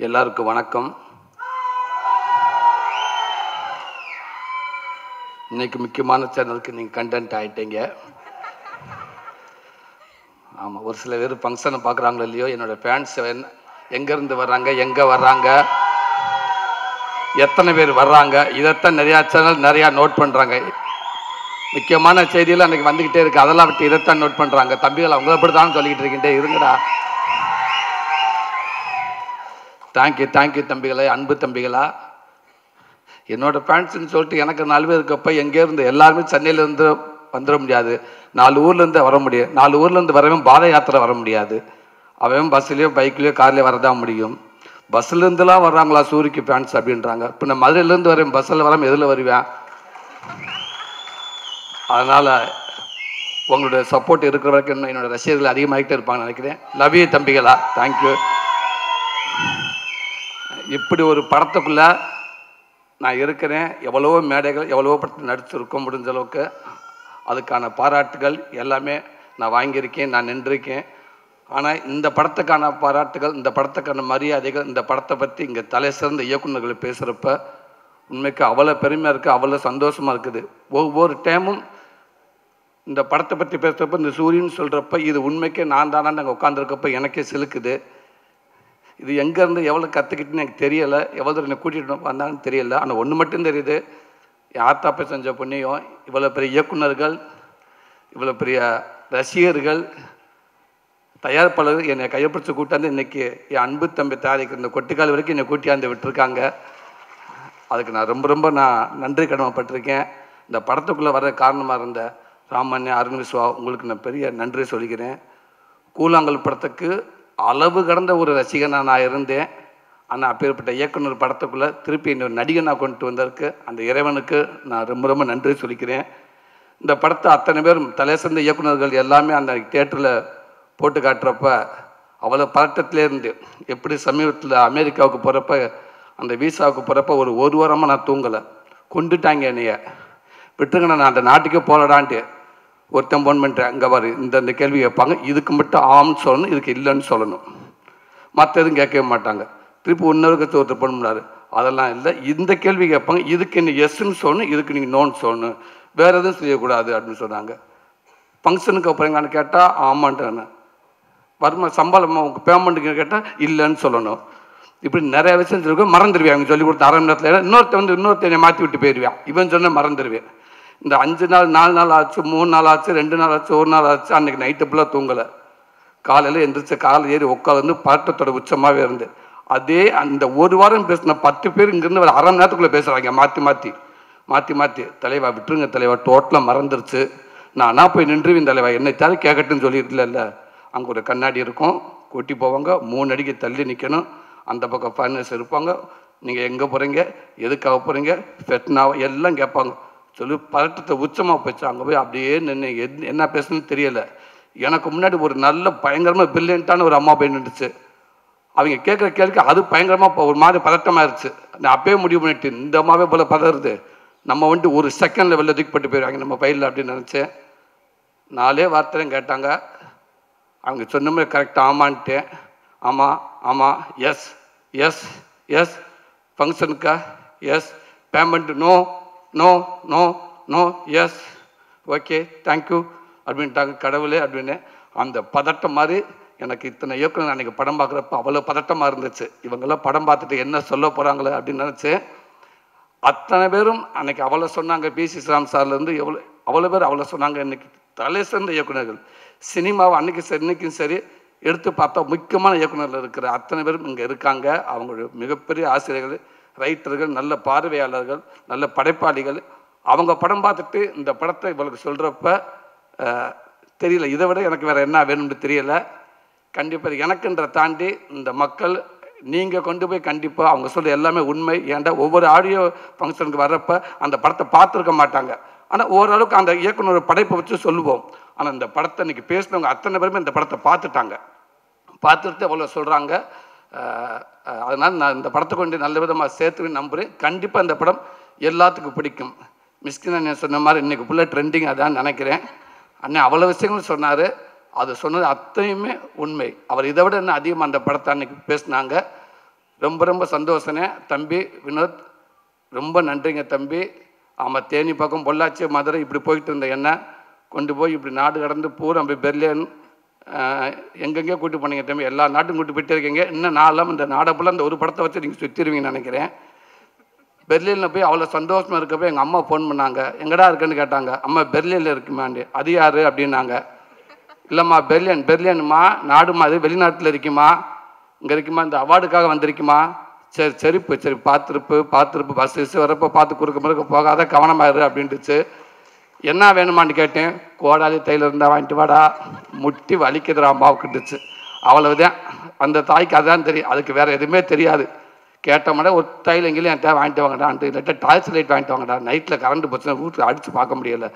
எல்லாருக்கும் வணக்கம். இன்னைக்கு முக்கியமான சேனலுக்கு நீங்கள் கண்டென்ட் ஆகிட்டீங்க. ஆமாம், ஒரு சில பேர் ஃபங்க்ஷனை பார்க்குறாங்களோ இல்லையோ, என்னோடய ஃபேன்ஸ் எங்கேருந்து வர்றாங்க, எங்கே வர்றாங்க, எத்தனை பேர் வர்றாங்க, இதைத்தான் நிறையா சேனல் நிறையா நோட் பண்ணுறாங்க. முக்கியமான செய்தியெல்லாம் அன்றைக்கி வந்துக்கிட்டே இருக்குது. அதெல்லாம் விட்டு இதைத்தான் நோட் பண்ணுறாங்க. தம்பிகள் அவங்கள அப்படி தான் சொல்லிக்கிட்டு இருக்கிட்டே இருங்கடா. தேங்க்யூ தம்பிகளே, அன்பு தம்பிகளா. என்னோடய ஃபேன்ஸுன்னு சொல்லிட்டு எனக்கு 4 பேர் இருக்கப்போ எங்கேருந்து எல்லாருமே சென்னையிலேருந்து வந்துட முடியாது. 4 ஊர்லேருந்து வர முடியும். 4 ஊர்லேருந்து வரவும் பாத யாத்திரை வர முடியாது. அவன் பஸ்ஸுலேயோ பைக்லேயோ கார்லேயோ வரதான் முடியும். பஸ்ஸுலேருந்துலாம் வர்றாங்களா சூரிக்கு ஃபேன்ஸ் அப்படின்றாங்க. இப்போ நான் மதுரையிலேருந்து வரேன், பஸ்ஸில் வராமல் எதில் வருவேன்? அதனால் உங்களுடைய சப்போர்ட் இருக்கிற வரைக்கும் இன்னும் என்னோடய ரசிகர்கள் அதிகமாகிட்டே இருப்பாங்கன்னு நினைக்கிறேன். லவ் யூ தம்பிகளா, தேங்க்யூ. இப்படி ஒரு படத்துக்குள்ளே நான் இருக்கிறேன். எவ்வளவோ மேடைகள், எவ்வளவோ படத்தில் நடிச்சிருக்கோம். முடிஞ்ச அளவுக்கு அதுக்கான பாராட்டுகள் எல்லாமே நான் வாங்கியிருக்கேன், நான் நின்றிருக்கேன். ஆனால் இந்த படத்துக்கான பாராட்டுகள், இந்த படத்துக்கான மரியாதைகள், இந்த படத்தை பற்றி இங்கே தலை சிறந்த இயக்குநர்கள் பேசுகிறப்ப உண்மைக்கு அவ்வளோ பெருமையாக இருக்குது, அவ்வளோ சந்தோஷமாக இருக்குது. ஒவ்வொரு டைமும் இந்த படத்தை பற்றி பேசுகிறப்ப, இந்த சூரியன் சொல்கிறப்ப இது உண்மைக்கே நான் தானே அங்கே உட்காந்துருக்கப்ப எனக்கே சிலுக்குது. இது எங்கேருந்து எவ்வளோ கற்றுக்கிட்டுன்னு எனக்கு தெரியலை, எவ்வளோ என்னை கூட்டிகிட்டு வந்தாங்கன்னு தெரியலை. ஆனால் ஒன்று மட்டும் தெரியுது, என் ஆத்தாப்பை செஞ்ச புண்ணியம், இவ்வளோ பெரிய இயக்குநர்கள், இவ்வளோ பெரிய ரசிகர்கள், தயாரிப்பாளர்கள் என்னை கையப்பிடிச்சு கூட்டாந்து இன்றைக்கி என் அன்பு தம்பி தயாரிக்கிற இந்த கொட்டிக்கால் வரைக்கும் என்னை கூட்டியாந்து விட்டுருக்காங்க. அதுக்கு நான் ரொம்ப நன்றி கடமைப்பட்டிருக்கேன். இந்த படத்துக்குள்ளே வர காரணமாக இருந்த ராமண்ணே, அருண் விஸ்வா, உங்களுக்கு நான் பெரிய நன்றி சொல்லிக்கிறேன். கூழாங்கல் படத்துக்கு அளவு கடந்த ஒரு ரசிகனாக நான் இருந்தேன். ஆனால் அப்பேற்பட்ட இயக்குனர் படத்துக்குள்ளே திருப்பி இன்னொரு நடிகனாக கொண்டு வந்ததற்கு அந்த இறைவனுக்கு நான் ரொம்ப நன்றி சொல்லிக்கிறேன். இந்த படத்தை அத்தனை பேரும் தலை சிறந்த இயக்குநர்கள் எல்லாமே அந்த தியேட்டரில் போட்டு காட்டுறப்ப அவ்வளோ பதட்டத்திலே இருந்து, எப்படி சமீபத்தில் அமெரிக்காவுக்கு போகிறப்ப, அந்த வீசாவுக்கு போகிறப்ப ஒரு வாரமாக நான் தூங்கலை. கொண்டுட்டாங்க என்னைய, விட்டுருங்க நான் அந்த நாட்டுக்கே போகலடான்ட்டு. ஒருத்தன் ஃபோன் பண்ணிட்டேன், அங்கே பாரு இந்த கேள்வி கேட்பாங்க, இதுக்கு மட்டும் ஆம்னு சொல்லணும், இதுக்கு இல்லைன்னு சொல்லணும், மற்ற எதுவும் கேட்கவே மாட்டாங்க. திருப்பி இன்னொருக்கு ஒருத்தர் ஃபோன் பண்ணார், அதெல்லாம் இல்லை, இந்த கேள்வி கேட்பாங்க, இதுக்கு என்ன எஸ்ன்னு சொல்லணும், இதுக்கு நீங்கள் நோன்னு சொல்லணும், வேறு எதுவும் செய்யக்கூடாது அப்படின்னு சொன்னாங்க. ஃபங்க்ஷனுக்கு அப்புறங்கான்னு கேட்டால் ஆமான்ட்டு, வருமா சம்பளமாக உங்கள் பேமெண்ட்டுக்கு கேட்டால் இல்லைன்னு சொல்லணும். இப்படி நிறைய விஷயம் சொல்லியிருக்கோம். மறந்துடுவேன். அவங்க சொல்லி கொடுத்த 1/2 மணி நேரத்தில் இன்னொருத்தனை மாற்றி விட்டு போயிடுவேன். இவன் சொன்ன மறந்துடுவேன். இந்த 5 நாள் 4 நாள் ஆச்சு, 3 நாள் ஆச்சு, 2 நாள் ஆச்சு, 1 நாள் ஆச்சு. அன்றைக்கி நைட்டு ஃபுல்லாக தூங்கலை. காலையில் எந்திரிச்சு காலையில் ஏறி உட்காந்து பதட்டத்தோட உச்சமாகவே இருந்து, அதே அந்த ஒரு வாரம் பேசின 10 பேர் இங்கேருந்து ஒரு 1/2 மணி நேரத்துக்குள்ளே பேசுகிறாங்க, மாற்றி தலைவா விட்டுருங்க தலைவா, டோட்டலாக மறந்துருச்சு, நானா போய் நின்றுவேன் தலைவா, என்னை தவிர கேட்கட்டுன்னு சொல்லியிருக்கல. அங்கே ஒரு கண்ணாடி இருக்கும், கூட்டி போவாங்க, 3 அடிக்கு தள்ளி நிற்கணும். அந்த பக்கம் ஃபைனல்ஸ் இருப்பாங்க. நீங்கள் எங்கே போகிறீங்க, எதுக்காக போகிறீங்க, ஃபெட்னாவா எல்லாம் கேட்பாங்க. சொல்லி பதட்டத்தை உச்சமாக போச்சு. அங்கே போய் அப்படியே நின்று என்ன பேசணும்னு தெரியலை. எனக்கு முன்னாடி ஒரு நல்ல பயங்கரமாக பிரில்லியண்ட்டான ஒரு அம்மா போய் நின்றுச்சு. அவங்க கேட்குற கேள்விக்கு அது பயங்கரமாக ஒரு மாதிரி பதட்டமாகிடுச்சு. நான் அப்பயே முடிவு பண்ணிட்டு, இந்த அம்மாவே போல் பதறுது, நம்ம வந்துட்டு ஒரு செகண்டில் வெளில தூக்கிப்பட்டு போயிடுவாங்க நம்ம ஃபைலில் அப்படின்னு நினச்சேன். 4 வார்த்தையும் கேட்டாங்க. அவங்க சொன்ன மாதிரி கரெக்டாக ஆமான்ட்டேன். ஆமாம் எஸ் ஃபங்க்ஷனுக்கா yes, payment no yes, okay thank you அப்படின்ட்டாங்க. கடவுளே அப்படின்னு அந்த பதட்டம் மாதிரி எனக்கு இத்தனை இயக்குனர் அன்றைக்கி படம் பார்க்குறப்ப அவ்வளோ பதட்டமாக இருந்துச்சு. இவங்கெல்லாம் படம் பார்த்துட்டு என்ன சொல்ல போகிறாங்களே அப்படின்னு நினச்சேன். அத்தனை பேரும் அன்றைக்கி அவ்வளோ சொன்னாங்க. பி.சி. ஸ்ரீராம் சார்லேருந்து அவ்வளோ பேர் அவ்வளோ சொன்னாங்க. இன்றைக்கி தலை சிறந்த இயக்குநர்கள் சினிமாவை இன்னைக்கும் சரி எடுத்து பார்த்தா முக்கியமான இயக்குநர்கள் இருக்கிற அத்தனை பேரும் இங்கே இருக்காங்க. அவங்களுடைய மிகப்பெரிய ஆசிரியர்கள், ரைட்டர்கள், நல்ல பார்வையாளர்கள், நல்ல படைப்பாளிகள். அவங்க படம் பார்த்துட்டு இந்த படத்தை இவளுக்கு சொல்கிறப்ப தெரியல, இதை விட எனக்கு வேறு என்ன வேணும்னு தெரியலை. கண்டிப்பாக எனக்குன்ற தாண்டி இந்த மக்கள் நீங்கள் கொண்டு போய் கண்டிப்பாக அவங்க சொல்ல எல்லாமே உண்மை. ஏன்டா ஒவ்வொரு ஆடியோ ஃபங்க்ஷனுக்கு வர்றப்ப அந்த படத்தை பார்த்துருக்க மாட்டாங்க. ஆனால் ஓரளவுக்கு அந்த இயக்குனர் படைப்பை வச்சு சொல்லுவோம். ஆனால் இந்த படத்தை இன்றைக்கி பேசினவங்க அத்தனை பேருமே இந்த படத்தை பார்த்துட்டு அவ்வளோ சொல்கிறாங்க. அதனால் நான் இந்த படத்தை கொண்டு நல்ல விதமாக சேர்த்துன்னு நம்புகிறேன். கண்டிப்பாக இந்த படம் எல்லாத்துக்கும் பிடிக்கும். மிஸ்கின் அண்ணன் சொன்ன மாதிரி இன்றைக்கி ஃபுல்லாக ட்ரெண்டிங் அதான் நினைக்கிறேன். அண்ணன் அவ்வளோ விஷயங்களும் சொன்னார். அது சொன்னது அத்தனையுமே உண்மை. அவர் இதை விட இன்னும் அதிகமாக அந்த படத்தை அன்றைக்கி பேசினாங்க. ரொம்ப ரொம்ப சந்தோஷனே தம்பி வினோத், ரொம்ப நன்றிங்க தம்பி. ஆமாம், தேனி பக்கம் பொள்ளாச்சி மதுரை இப்படி போயிட்டு இருந்த என்ன கொண்டு போய் இப்படி நாடு கடந்து பூரா பெர்லின் எங்கெங்கேயோ கூட்டி போனீங்க தம்பி. எல்லா நாட்டும் கூட்டி போயிட்டே இருக்கீங்க. இன்னும் நாளும் இந்த நாடை ஃபுல்லாக இந்த ஒரு படத்தை வச்சு நீங்கள் சுற்றிடுவீங்கன்னு நினைக்கிறேன். பெர்லினில் போய் அவ்வளோ சந்தோஷமாக இருக்கப்போ எங்கள் அம்மா ஃபோன் பண்ணாங்க. எங்கடா இருக்குன்னு கேட்டாங்க. அம்மா பெர்லினில் இருக்குமாண்டி. அது யார் அப்படின்னாங்க. இல்லைம்மா பெர்லின்மா நாடுமா, அது வெளிநாட்டில் இருக்குமா, இங்கே இருக்குமா, இந்த அவார்டுக்காக வந்திருக்குமா. சரி சரி பார்த்துருப்பு பஸ் வரப்போ பார்த்து குறுக்க போகாத கவனமாயிரு அப்படின்ட்டுச்சு. என்ன வேணுமான்னு கேட்டேன். கோடாலி தையில் இருந்தால் வாங்கிட்டு வாடா, முட்டி வலிக்குதுடா அம்மாவுக்குட்டுச்சு. அவ்வளவுதான். அந்த தாய்க்கு அதுதான் தெரியும், அதுக்கு வேறு எதுவுமே தெரியாது. கேட்டோம்னா ஒரு தையில் எங்கேயும் என் வாங்கிட்டு வாங்கடான்ட்டு, இல்லாட்டா டார்ச் லைட் வாங்கிட்டு வாங்கடா, நைட்டில் கரண்ட் போச்சுன்னா வீட்டில் அடித்து பார்க்க முடியலை.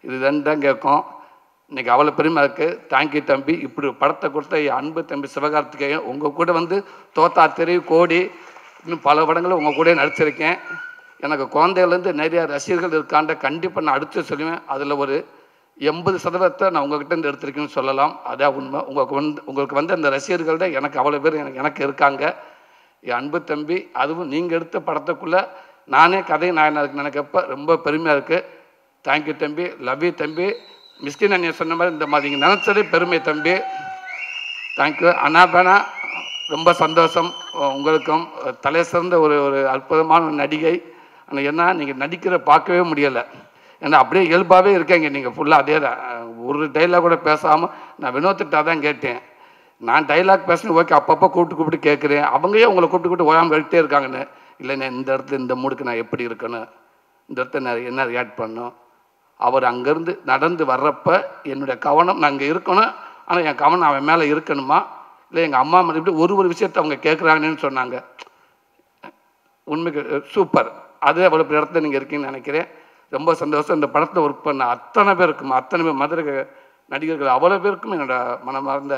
இது தான் கேட்கும். இன்றைக்கி அவ்வளோ பெருமை இருக்குது. தேங்க்யூ தம்பி. இப்படி படத்தை கொடுத்த என் அன்பு தம்பி சிவகார்த்திகேயன், உங்கள் கூட வந்து தோத்தா தெரு கோடி இன்னும் பல படங்களும் உங்கள் கூட நடிச்சிருக்கேன். எனக்கு குழந்தைகள்லேருந்து நிறையா ரசிகர்கள் இருக்காண்ட கண்டிப்பாக நான் அடுத்து சொல்லுவேன். அதில் ஒரு 80% நான் உங்கள்கிட்ட எடுத்திருக்கேன்னு சொல்லலாம். அதான் உண்மை. உங்களுக்கு வந்து அந்த ரசிகர்கள்ட எனக்கு அவ்வளோ பேர் எனக்கு இருக்காங்க. என் அன்பு தம்பி, அதுவும் நீங்கள் எடுத்த படத்துக்குள்ளே நானே கதை நான் நினைக்கப்போ ரொம்ப பெருமையாக இருக்குது. தேங்க்யூ தம்பி. லவ் யூ தம்பி. மிஸ்கின் அண்ணன் சொன்ன மாதிரி இந்த மாதிரி நீங்கள் நினச்சதே பெருமை தம்பி. தேங்க்யூ அண்ணா. ரொம்ப சந்தோஷம். உங்களுக்கும் தலை சிறந்த ஒரு அற்புதமான நடிகை. ஆனால் என்ன நீங்கள் நடிக்கிற பார்க்கவே முடியலை. ஏன்னா அப்படியே இயல்பாகவே இருக்கீங்க நீங்கள் ஃபுல்லாக. அதே தான், ஒரு டைலாக் கூட பேசாமல். நான் வினோத்திட்ட தான் கேட்டேன். நான் டைலாக் பேசணும் ஓகே, அப்பப்போ கூப்பிட்டு கேட்குறேன். அவங்களே உங்களை கூப்பிட்டு ஓயாமல் கழிட்டே இருக்காங்கன்னு. இல்லைண்ணே, இந்த இடத்துல இந்த மூடுக்கு நான் எப்படி இருக்கணும், இந்த இடத்துல நான் என்ன ரியாக்ட் பண்ணணும். அவர் அங்கேருந்து நடந்து வர்றப்போ என்னுடைய கவனம் நான் அங்கே இருக்கணும். ஆனால் என் கவனம் அவன் மேலே இருக்கணுமா, இல்லை எங்கள் அம்மா மேலே இப்படி ஒரு விஷயத்தை அவங்க கேட்குறாங்கன்னு சொன்னாங்க. உண்மைக்கு சூப்பர். அது அவ்வளோ இடத்துல நீங்கள் இருக்கீங்கன்னு நினைக்கிறேன். ரொம்ப சந்தோஷம். இந்த படத்தில் ஒர்க் பண்ண அத்தனை பேர் மதுரை நடிகர்கள் அவ்வளோ பேருக்கும் என்னோட மனமார்ந்த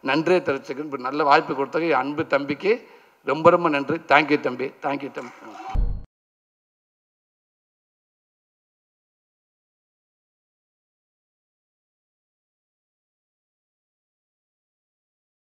நன்றியை தெரிவிச்சுக்கணும். இப்படி நல்ல வாய்ப்பு கொடுத்தது என் அன்பு தம்பிக்கு ரொம்ப ரொம்ப நன்றி. தேங்க்யூ தம்பி.